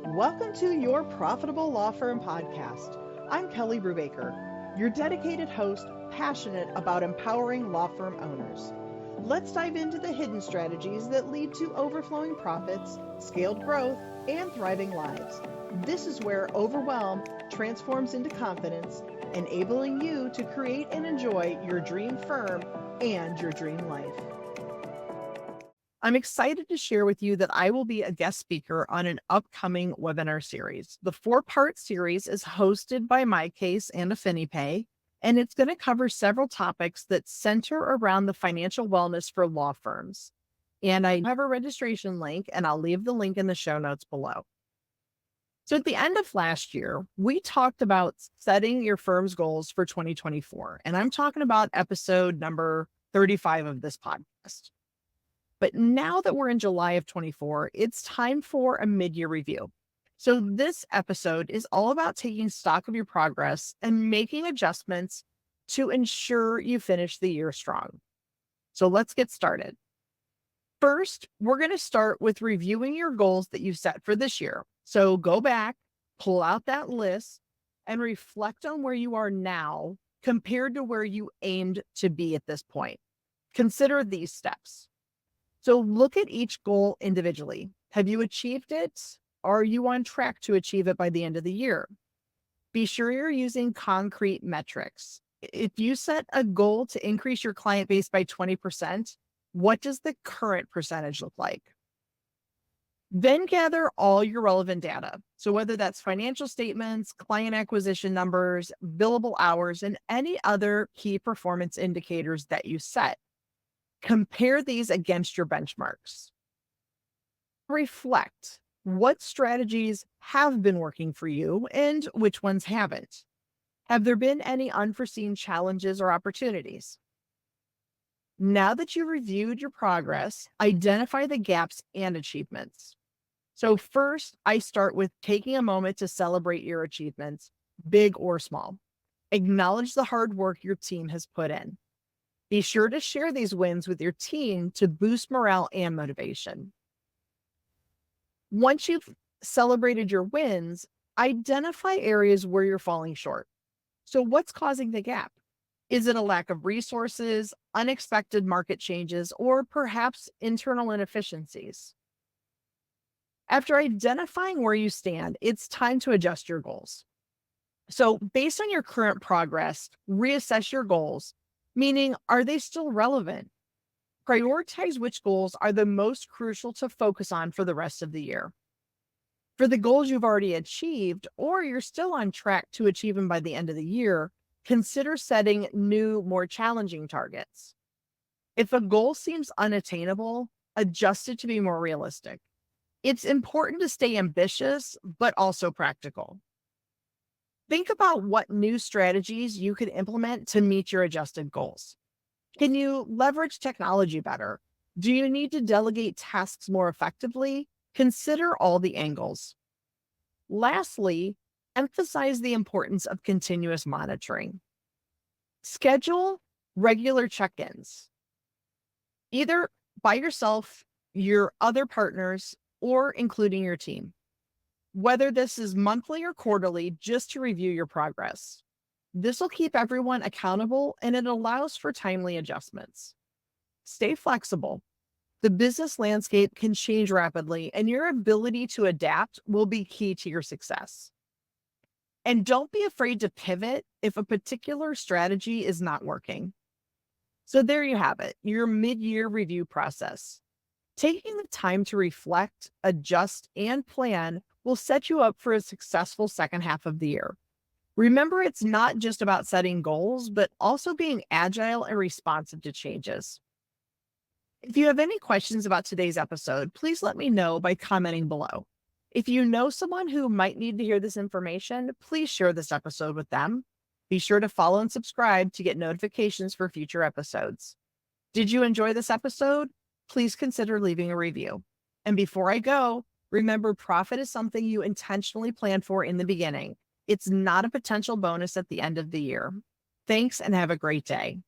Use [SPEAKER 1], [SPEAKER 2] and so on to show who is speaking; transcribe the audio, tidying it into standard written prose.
[SPEAKER 1] Welcome to your Profitable Law Firm podcast. I'm Kelly Brubaker, your dedicated host, passionate about empowering law firm owners. Let's dive into the hidden strategies that lead to overflowing profits, scaled growth, and thriving lives. This is where overwhelm transforms into confidence, enabling you to create and enjoy your dream firm and your dream life. I'm excited to share with you that I will be a guest speaker on an upcoming webinar series. The 4-part series is hosted by MyCase and AffiniPay, and it's going to cover several topics that center around the financial wellness for law firms. And I have a registration link, and I'll leave the link in the show notes below. So at the end of last year, we talked about setting your firm's goals for 2024, and I'm talking about episode number 35 of this podcast. But now that we're in July of 24, it's time for a mid-year review. So this episode is all about taking stock of your progress and making adjustments to ensure you finish the year strong. So let's get started. First, we're going to start with reviewing your goals that you set for this year. So go back, pull out that list, and reflect on where you are now compared to where you aimed to be at this point. Consider these steps. So look at each goal individually. Have you achieved it? Are you on track to achieve it by the end of the year? Be sure you're using concrete metrics. If you set a goal to increase your client base by 20%, what does the current percentage look like? Then gather all your relevant data. So whether that's financial statements, client acquisition numbers, billable hours, and any other key performance indicators that you set. Compare these against your benchmarks. Reflect what strategies have been working for you and which ones haven't. Have there been any unforeseen challenges or opportunities? Now that you've reviewed your progress, identify the gaps and achievements. So first, I start with taking a moment to celebrate your achievements, big or small. Acknowledge the hard work your team has put in. Be sure to share these wins with your team to boost morale and motivation. Once you've celebrated your wins, identify areas where you're falling short. So what's causing the gap? Is it a lack of resources, unexpected market changes, or perhaps internal inefficiencies? After identifying where you stand, it's time to adjust your goals. So based on your current progress, reassess your goals. Meaning, are they still relevant? Prioritize which goals are the most crucial to focus on for the rest of the year. For the goals you've already achieved, or you're still on track to achieve them by the end of the year, consider setting new, more challenging targets. If a goal seems unattainable, adjust it to be more realistic. It's important to stay ambitious, but also practical. Think about what new strategies you could implement to meet your adjusted goals. Can you leverage technology better? Do you need to delegate tasks more effectively? Consider all the angles. Lastly, emphasize the importance of continuous monitoring. Schedule regular check-ins, either by yourself, your other partners, or including your team. Whether this is monthly or quarterly, just to review your progress. This will keep everyone accountable and it allows for timely adjustments. Stay flexible. The business landscape can change rapidly, and your ability to adapt will be key to your success. And don't be afraid to pivot if a particular strategy is not working. So there you have it, your mid-year review process. Taking the time to reflect, adjust, and plan will set you up for a successful second half of the year. Remember, it's not just about setting goals, but also being agile and responsive to changes. If you have any questions about today's episode, please let me know by commenting below. If you know someone who might need to hear this information, please share this episode with them. Be sure to follow and subscribe to get notifications for future episodes. Did you enjoy this episode? Please consider leaving a review. And before I go, remember, profit is something you intentionally plan for in the beginning. It's not a potential bonus at the end of the year. Thanks and have a great day.